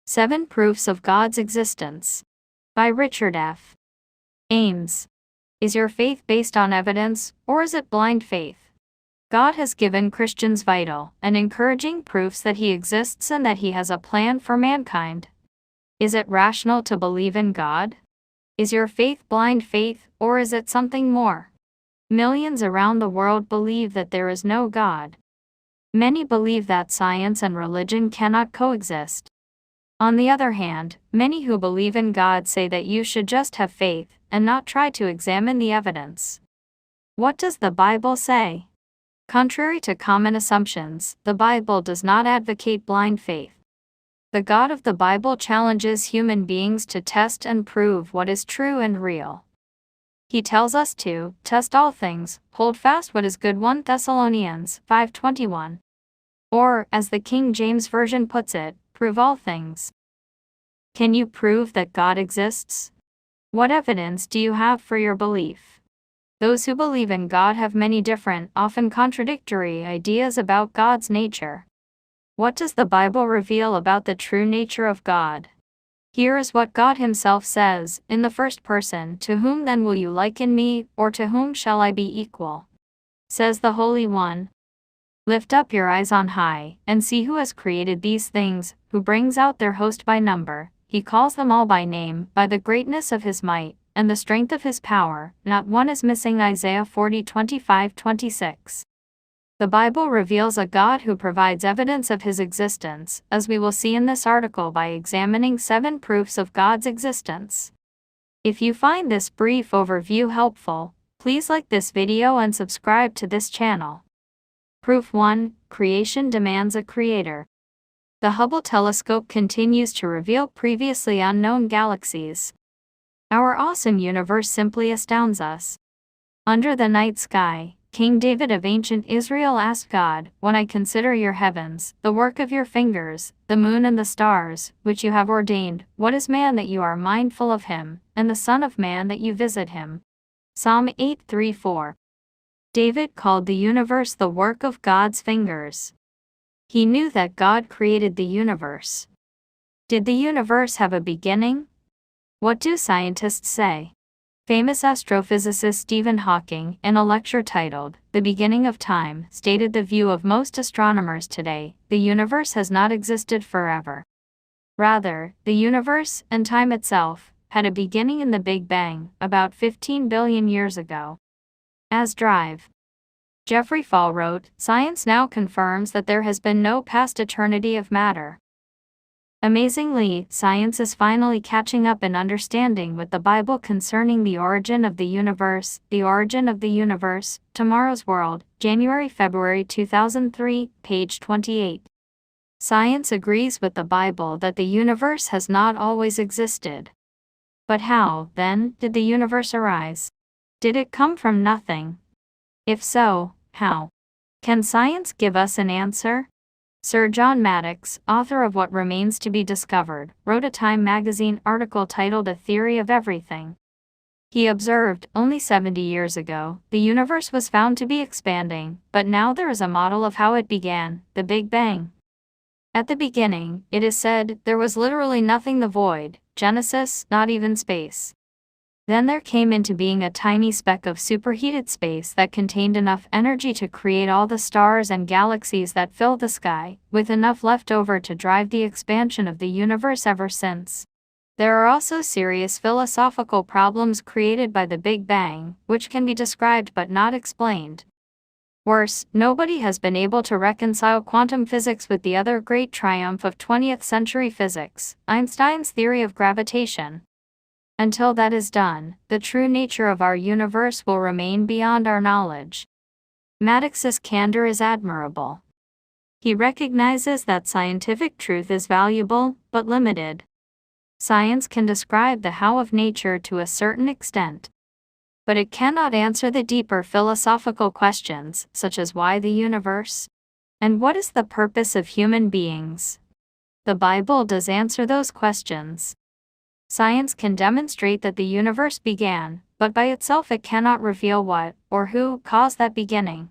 7 Proofs of God's Existence by Richard F. Ames. Is your faith based on evidence, or is it blind faith? God has given Christians vital and encouraging proofs that He exists and that He has a plan for mankind. Is it rational to believe in God? Is your faith blind faith, or is it something more? Millions around the world believe that there is no God. Many believe that science and religion cannot coexist. On the other hand, many who believe in God say that you should just have faith and not try to examine the evidence. What does the Bible say? Contrary to common assumptions, the Bible does not advocate blind faith. The God of the Bible challenges human beings to test and prove what is true and real. He tells us to test all things, hold fast what is good. 1 Thessalonians 5:21. Or, as the King James Version puts it, prove all things. Can you prove that God exists? What evidence do you have for your belief? Those who believe in God have many different, often contradictory ideas about God's nature. What does the Bible reveal about the true nature of God? Here is what God Himself says, in the first person: "To whom then will you liken me, or to whom shall I be equal?" Says the Holy One. Lift up your eyes on high, and see who has created these things, who brings out their host by number. He calls them all by name, by the greatness of His might, and the strength of His power, not one is missing. Isaiah 40:25-26. The Bible reveals a God who provides evidence of His existence, as we will see in this article by examining 7 proofs of God's existence. If you find this brief overview helpful, please like this video and subscribe to this channel. Proof 1: Creation demands a creator. The Hubble telescope continues to reveal previously unknown galaxies. Our awesome universe simply astounds us. Under the night sky, King David of ancient Israel asked God, "When I consider your heavens, the work of your fingers, the moon and the stars, which you have ordained, what is man that you are mindful of him, and the son of man that you visit him?" Psalm 8:3-4. David called the universe the work of God's fingers. He knew that God created the universe. Did the universe have a beginning? What do scientists say? Famous astrophysicist Stephen Hawking, in a lecture titled "The Beginning of Time," stated the view of most astronomers today: the universe has not existed forever. Rather, the universe, and time itself, had a beginning in the Big Bang, about 15 billion years ago. As Drive. Jeffrey Fall wrote, "Science now confirms that there has been no past eternity of matter." Amazingly, science is finally catching up in understanding with the Bible concerning the origin of the universe. The Origin of the Universe, Tomorrow's World, January-February 2003, page 28. Science agrees with the Bible that the universe has not always existed. But how, then, did the universe arise? Did it come from nothing? If so, how? Can science give us an answer? Sir John Maddox, author of What Remains to be Discovered, wrote a Time magazine article titled "A Theory of Everything." He observed, only 70 years ago, the universe was found to be expanding, but now there is a model of how it began, the Big Bang. At the beginning, it is said, there was literally nothing, the void, Genesis, not even space. Then there came into being a tiny speck of superheated space that contained enough energy to create all the stars and galaxies that fill the sky, with enough left over to drive the expansion of the universe ever since. There are also serious philosophical problems created by the Big Bang, which can be described but not explained. Worse, nobody has been able to reconcile quantum physics with the other great triumph of 20th century physics, Einstein's theory of gravitation. Until that is done, the true nature of our universe will remain beyond our knowledge. Maddox's candor is admirable. He recognizes that scientific truth is valuable, but limited. Science can describe the how of nature to a certain extent. But it cannot answer the deeper philosophical questions, such as why the universe? And what is the purpose of human beings? The Bible does answer those questions. Science can demonstrate that the universe began, but by itself it cannot reveal what, or who, caused that beginning.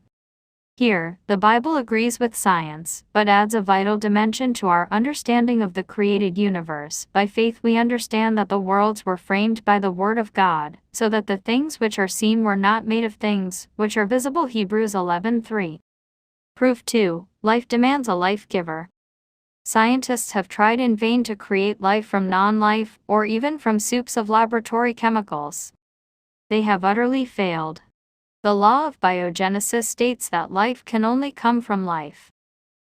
Here, the Bible agrees with science, but adds a vital dimension to our understanding of the created universe. By faith we understand that the worlds were framed by the Word of God, so that the things which are seen were not made of things which are visible. Hebrews 11:3. Proof 2. Life demands a life giver. Scientists have tried in vain to create life from non-life, or even from soups of laboratory chemicals. They have utterly failed. The law of biogenesis states that life can only come from life.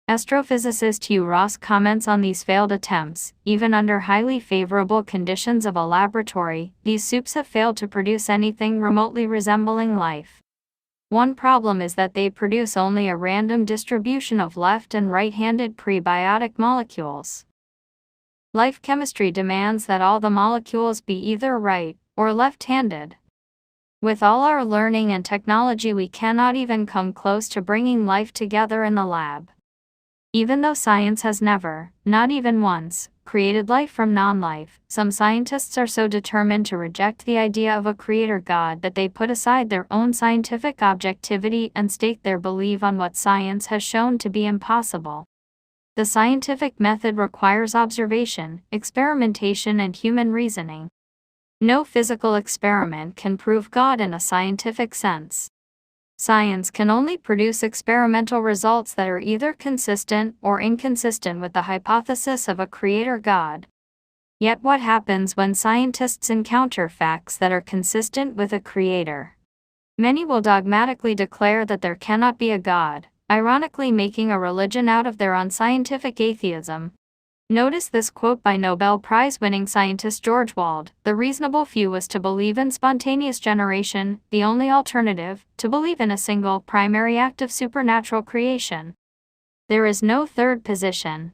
Astrophysicist Hugh Ross comments on these failed attempts. Even under highly favorable conditions of a laboratory, these soups have failed to produce anything remotely resembling life. One problem is that they produce only a random distribution of left and right-handed prebiotic molecules. Life chemistry demands that all the molecules be either right or left-handed. With all our learning and technology, we cannot even come close to bringing life together in the lab. Even though science has never, not even once, created life from non-life, some scientists are so determined to reject the idea of a creator God that they put aside their own scientific objectivity and stake their belief on what science has shown to be impossible. The scientific method requires observation, experimentation, and human reasoning. No physical experiment can prove God in a scientific sense. Science can only produce experimental results that are either consistent or inconsistent with the hypothesis of a creator God. Yet what happens when scientists encounter facts that are consistent with a creator? Many will dogmatically declare that there cannot be a God, ironically making a religion out of their unscientific atheism. Notice this quote by Nobel Prize-winning scientist George Wald: "The reasonable view was to believe in spontaneous generation, the only alternative, to believe in a single, primary act of supernatural creation. There is no third position."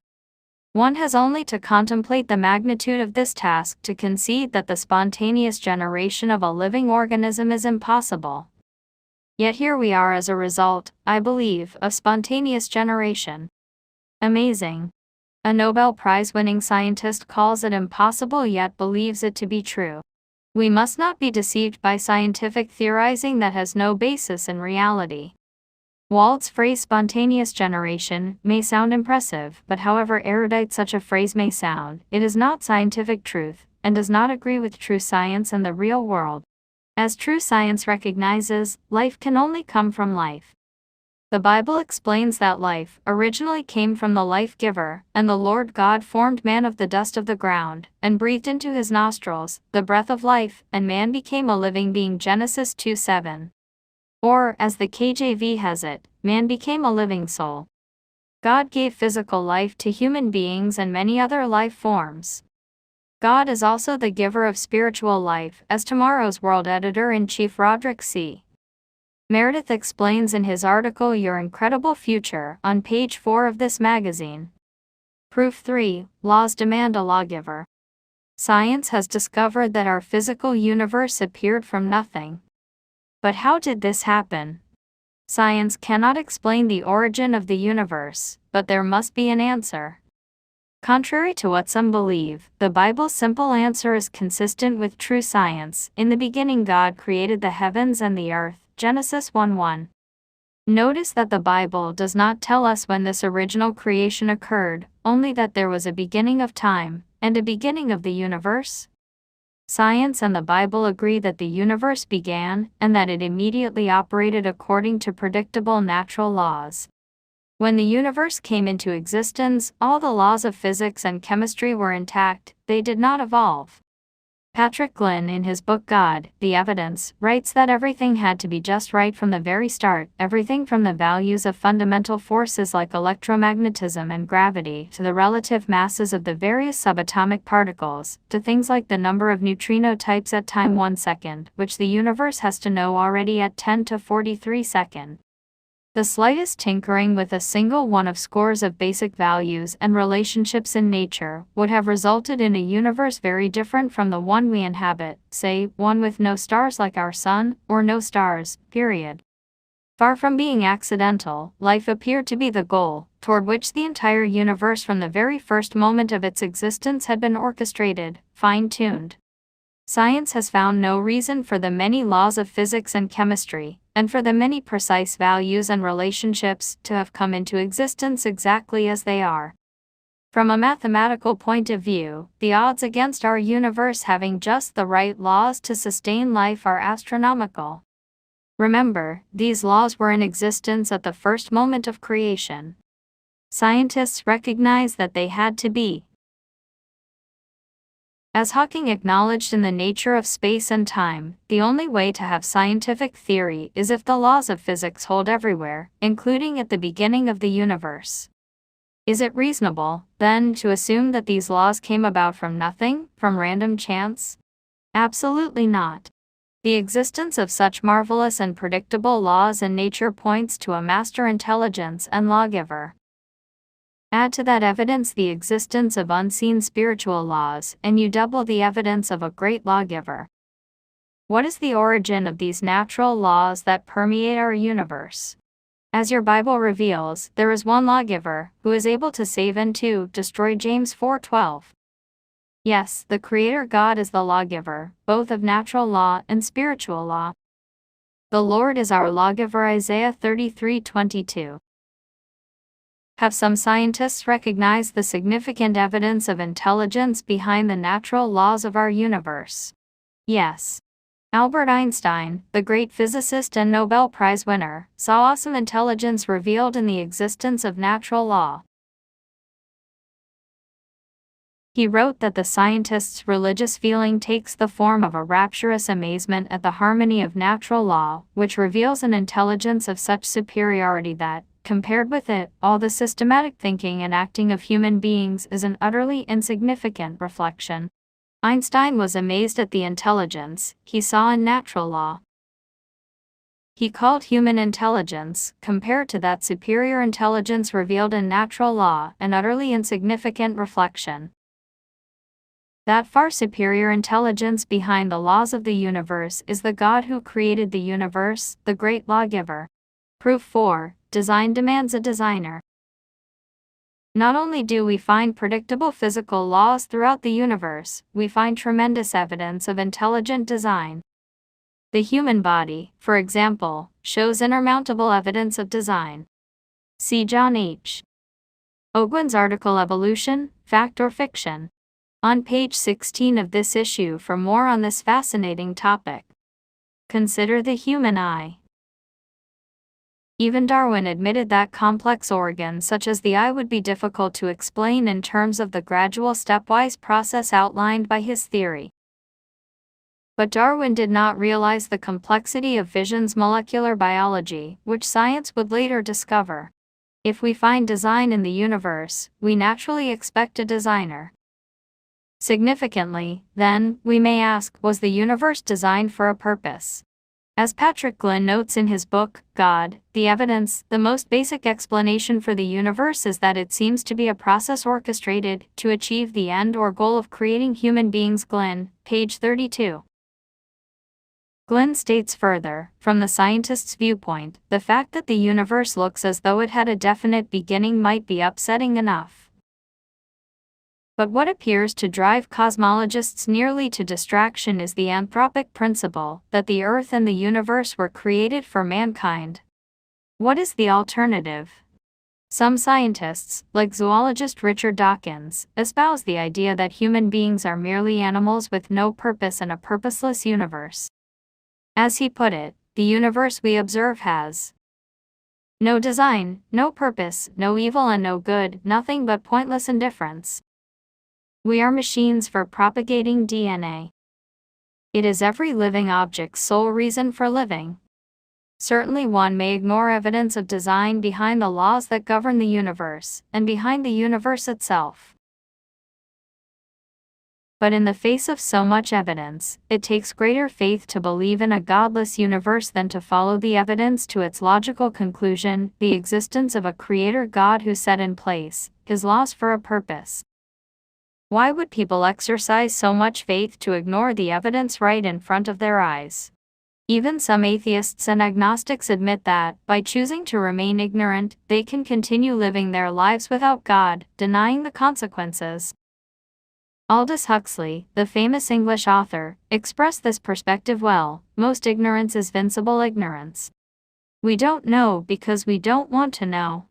One has only to contemplate the magnitude of this task to concede that the spontaneous generation of a living organism is impossible. Yet here we are as a result, I believe, of spontaneous generation. Amazing. A Nobel Prize-winning scientist calls it impossible yet believes it to be true. We must not be deceived by scientific theorizing that has no basis in reality. Wald's phrase spontaneous generation may sound impressive, but however erudite such a phrase may sound, it is not scientific truth, and does not agree with true science and the real world. As true science recognizes, life can only come from life. The Bible explains that life originally came from the life giver, and the Lord God formed man of the dust of the ground, and breathed into his nostrils the breath of life, and man became a living being. Genesis 2:7. Or, as the KJV has it, man became a living soul. God gave physical life to human beings and many other life forms. God is also the giver of spiritual life, as tomorrow's world editor-in-chief Roderick C. Meredith explains in his article Your Incredible Future on page 4 of this magazine. Proof 3. Laws demand a lawgiver. Science has discovered that our physical universe appeared from nothing. But how did this happen? Science cannot explain the origin of the universe, but there must be an answer. Contrary to what some believe, the Bible's simple answer is consistent with true science. In the beginning God created the heavens and the earth. Genesis 1:1. Notice that the Bible does not tell us when this original creation occurred, only that there was a beginning of time, and a beginning of the universe. Science and the Bible agree that the universe began, and that it immediately operated according to predictable natural laws. When the universe came into existence, all the laws of physics and chemistry were intact, they did not evolve. Patrick Glynn, in his book God, The Evidence, writes that everything had to be just right from the very start, everything from the values of fundamental forces like electromagnetism and gravity to the relative masses of the various subatomic particles, to things like the number of neutrino types at time 1 second, which the universe has to know already at 10 to 43 second. The slightest tinkering with a single one of scores of basic values and relationships in nature would have resulted in a universe very different from the one we inhabit, say, one with no stars like our sun, or no stars, period. Far from being accidental, life appeared to be the goal, toward which the entire universe from the very first moment of its existence had been orchestrated, fine-tuned. Science has found no reason for the many laws of physics and chemistry, and for the many precise values and relationships to have come into existence exactly as they are. From a mathematical point of view, the odds against our universe having just the right laws to sustain life are astronomical. Remember, these laws were in existence at the first moment of creation. Scientists recognized that they had to be. As Hawking acknowledged in The Nature of Space and Time, the only way to have scientific theory is if the laws of physics hold everywhere, including at the beginning of the universe. Is it reasonable, then, to assume that these laws came about from nothing, from random chance? Absolutely not. The existence of such marvelous and predictable laws in nature points to a master intelligence and lawgiver. Add to that evidence the existence of unseen spiritual laws, and you double the evidence of a great lawgiver. What is the origin of these natural laws that permeate our universe? As your Bible reveals, there is one lawgiver, who is able to save and to destroy. James 4:12. Yes, the Creator God is the lawgiver, both of natural law and spiritual law. The Lord is our lawgiver. Isaiah 33:22. Have some scientists recognized the significant evidence of intelligence behind the natural laws of our universe? Yes. Albert Einstein, the great physicist and Nobel Prize winner, saw awesome intelligence revealed in the existence of natural law. He wrote that the scientist's religious feeling takes the form of a rapturous amazement at the harmony of natural law, which reveals an intelligence of such superiority that, compared with it, all the systematic thinking and acting of human beings is an utterly insignificant reflection. Einstein was amazed at the intelligence he saw in natural law. He called human intelligence, compared to that superior intelligence revealed in natural law, an utterly insignificant reflection. That far superior intelligence behind the laws of the universe is the God who created the universe, the great lawgiver. Proof 4. Design demands a designer. Not only do we find predictable physical laws throughout the universe, we find tremendous evidence of intelligent design. The human body, for example, shows insurmountable evidence of design. See John H. Ogwen's article Evolution, Fact or Fiction? On page 16 of this issue for more on this fascinating topic. Consider the human eye. Even Darwin admitted that complex organs such as the eye would be difficult to explain in terms of the gradual stepwise process outlined by his theory. But Darwin did not realize the complexity of vision's molecular biology, which science would later discover. If we find design in the universe, we naturally expect a designer. Significantly, then, we may ask, was the universe designed for a purpose? As Patrick Glynn notes in his book, God, the Evidence, the most basic explanation for the universe is that it seems to be a process orchestrated to achieve the end or goal of creating human beings. Glynn, page 32. Glynn states further, from the scientist's viewpoint, the fact that the universe looks as though it had a definite beginning might be upsetting enough. But what appears to drive cosmologists nearly to distraction is the anthropic principle that the Earth and the universe were created for mankind. What is the alternative? Some scientists, like zoologist Richard Dawkins, espouse the idea that human beings are merely animals with no purpose in a purposeless universe. As he put it, the universe we observe has no design, no purpose, no evil and no good, nothing but pointless indifference. We are machines for propagating DNA. It is every living object's sole reason for living. Certainly one may ignore evidence of design behind the laws that govern the universe, and behind the universe itself. But in the face of so much evidence, it takes greater faith to believe in a godless universe than to follow the evidence to its logical conclusion, the existence of a creator God who set in place his laws for a purpose. Why would people exercise so much faith to ignore the evidence right in front of their eyes? Even some atheists and agnostics admit that, by choosing to remain ignorant, they can continue living their lives without God, denying the consequences. Aldous Huxley, the famous English author, expressed this perspective well: most ignorance is vincible ignorance. We don't know because we don't want to know.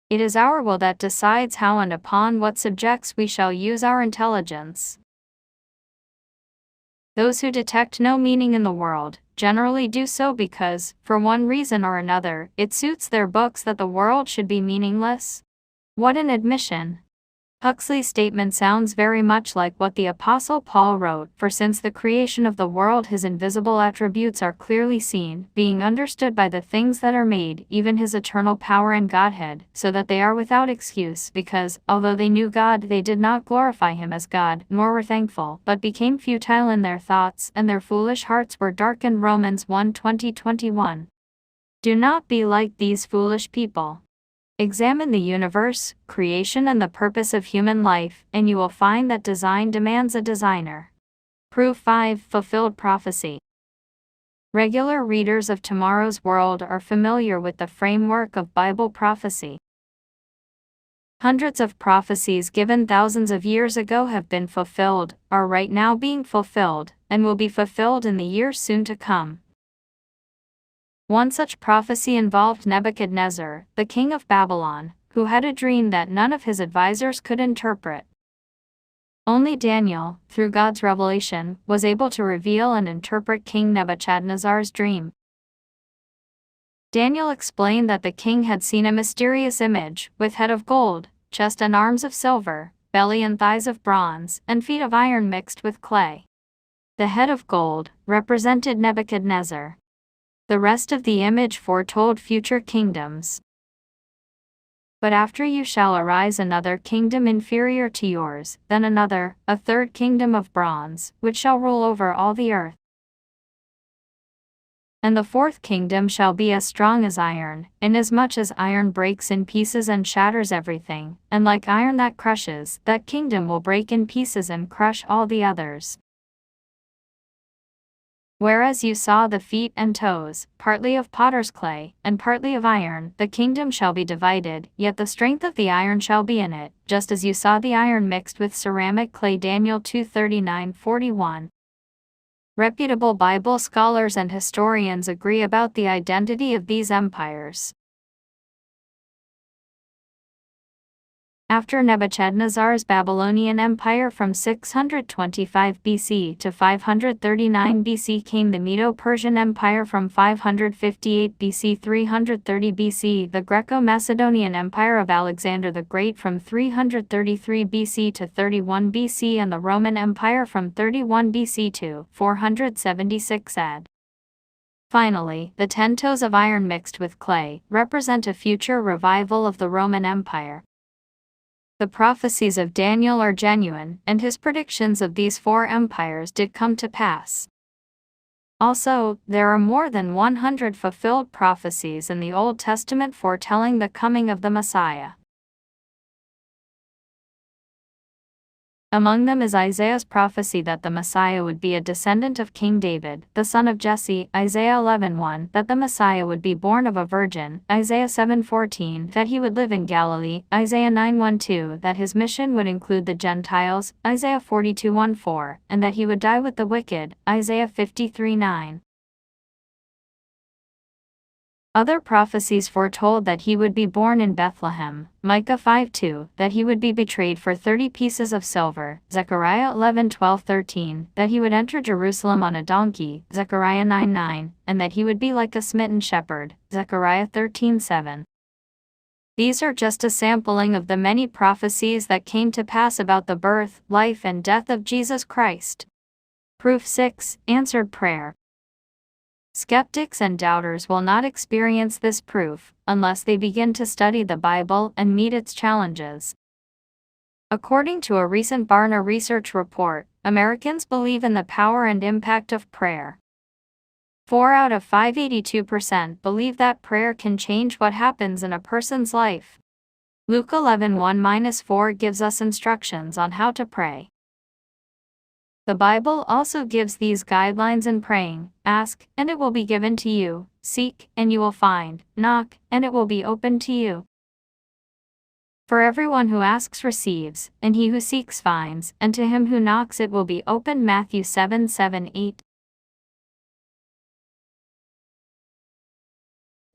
It is our will that decides how and upon what subjects we shall use our intelligence. Those who detect no meaning in the world generally do so because, for one reason or another, it suits their books that the world should be meaningless. What an admission! Huxley's statement sounds very much like what the Apostle Paul wrote: "For since the creation of the world his invisible attributes are clearly seen, being understood by the things that are made, even his eternal power and Godhead, so that they are without excuse, because, although they knew God, they did not glorify him as God, nor were thankful, but became futile in their thoughts, and their foolish hearts were darkened." Romans 1:20-21. Do not be like these foolish people. Examine the universe, creation, and the purpose of human life, and you will find that design demands a designer. Proof 5. Fulfilled prophecy. Regular readers of Tomorrow's World are familiar with the framework of Bible prophecy. Hundreds of prophecies given thousands of years ago have been fulfilled, are right now being fulfilled, and will be fulfilled in the years soon to come. One such prophecy involved Nebuchadnezzar, the king of Babylon, who had a dream that none of his advisors could interpret. Only Daniel, through God's revelation, was able to reveal and interpret King Nebuchadnezzar's dream. Daniel explained that the king had seen a mysterious image, with head of gold, chest and arms of silver, belly and thighs of bronze, and feet of iron mixed with clay. The head of gold represented Nebuchadnezzar. The rest of the image foretold future kingdoms. But after you shall arise another kingdom inferior to yours, then another, a third kingdom of bronze, which shall rule over all the earth. And the fourth kingdom shall be as strong as iron, inasmuch as iron breaks in pieces and shatters everything, and like iron that crushes, that kingdom will break in pieces and crush all the others. Whereas you saw the feet and toes, partly of potter's clay, and partly of iron, the kingdom shall be divided, yet the strength of the iron shall be in it, just as you saw the iron mixed with ceramic clay. Daniel 2:39-41. Reputable Bible scholars and historians agree about the identity of these empires. After Nebuchadnezzar's Babylonian Empire from 625 BC to 539 BC came the Medo-Persian Empire from 558 BC 330 BC, the Greco-Macedonian Empire of Alexander the Great from 333 BC to 31 BC, and the Roman Empire from 31 BC to 476 AD. Finally, the 10 toes of iron mixed with clay represent a future revival of the Roman Empire. The prophecies of Daniel are genuine, and his predictions of these four empires did come to pass. Also, there are more than 100 fulfilled prophecies in the Old Testament foretelling the coming of the Messiah. Among them is Isaiah's prophecy that the Messiah would be a descendant of King David, the son of Jesse, Isaiah 11:1, that the Messiah would be born of a virgin, Isaiah 7:14, that he would live in Galilee, Isaiah 9:1-2, that his mission would include the Gentiles, Isaiah 42:1-4, and that he would die with the wicked, Isaiah 53:9. Other prophecies foretold that he would be born in Bethlehem, Micah 5:2, that he would be betrayed for 30 pieces of silver, Zechariah 11:12-13, that he would enter Jerusalem on a donkey, Zechariah 9:9, and that he would be like a smitten shepherd, Zechariah 13:7. These are just a sampling of the many prophecies that came to pass about the birth, life, and death of Jesus Christ. Proof 6. Answered prayer. Skeptics and doubters will not experience this proof unless they begin to study the Bible and meet its challenges. According to a recent Barna research report, Americans believe in the power and impact of prayer. 4 out of 5, 82%, believe that prayer can change what happens in a person's life. Luke 11:1-4 gives us instructions on how to pray. The Bible also gives these guidelines in praying: ask, and it will be given to you; seek, and you will find; knock, and it will be opened to you. For everyone who asks receives, and he who seeks finds, and to him who knocks it will be opened. Matthew 7:7-8.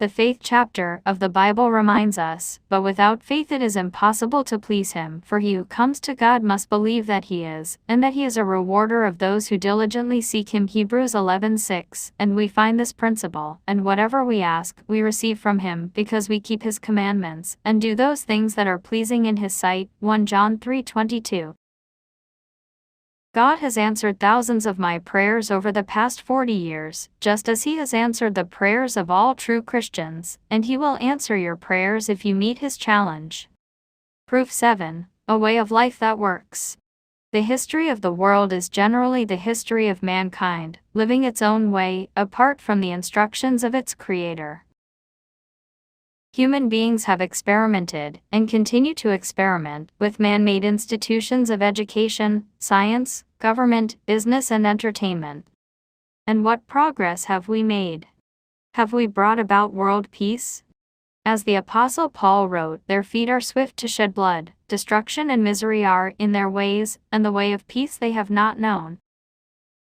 The faith chapter of the Bible reminds us, but without faith it is impossible to please him, for he who comes to God must believe that he is, and that he is a rewarder of those who diligently seek him. Hebrews 11:6. And we find this principle, and whatever we ask, we receive from him, because we keep his commandments, and do those things that are pleasing in his sight. 1 John 3:22. God has answered thousands of my prayers over the past 40 years, just as he has answered the prayers of all true Christians, and he will answer your prayers if you meet his challenge. Proof 7. A way of life that works. The history of the world is generally the history of mankind, living its own way, apart from the instructions of its creator. Human beings have experimented, and continue to experiment, with man-made institutions of education, science, government, business and entertainment. And what progress have we made? Have we brought about world peace? As the Apostle Paul wrote, their feet are swift to shed blood, destruction and misery are in their ways, and the way of peace they have not known.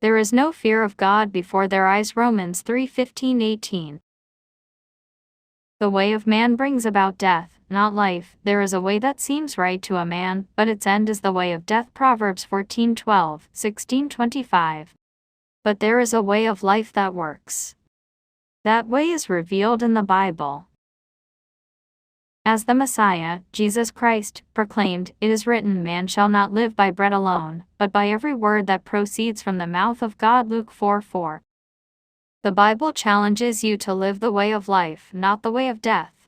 There is no fear of God before their eyes. Romans 3:15-18. The way of man brings about death, not life. There is a way that seems right to a man, but its end is the way of death. Proverbs 14:12, 16:25. But there is a way of life that works. That way is revealed in the Bible. As the Messiah, Jesus Christ, proclaimed, "It is written, man shall not live by bread alone, but by every word that proceeds from the mouth of God." Luke 4:4. The Bible challenges you to live the way of life, not the way of death.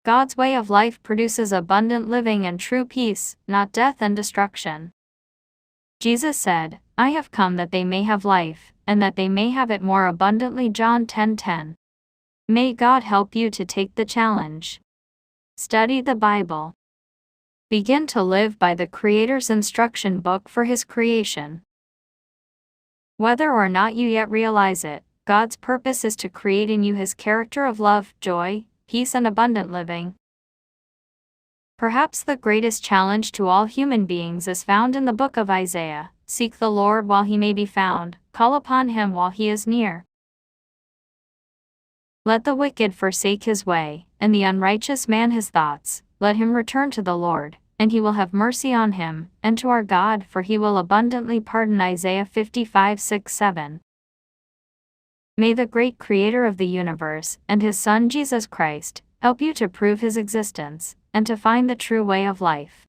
God's way of life produces abundant living and true peace, not death and destruction. Jesus said, "I have come that they may have life, and that they may have it more abundantly." John 10:10. May God help you to take the challenge. Study the Bible. Begin to live by the Creator's instruction book for his creation. Whether or not you yet realize it, God's purpose is to create in you his character of love, joy, peace and abundant living. Perhaps the greatest challenge to all human beings is found in the book of Isaiah. Seek the Lord while he may be found, call upon him while he is near. Let the wicked forsake his way, and the unrighteous man his thoughts. Let him return to the Lord, and he will have mercy on him, and to our God, for he will abundantly pardon. Isaiah 55:6-7. May the great Creator of the universe, and his Son Jesus Christ, help you to prove his existence, and to find the true way of life.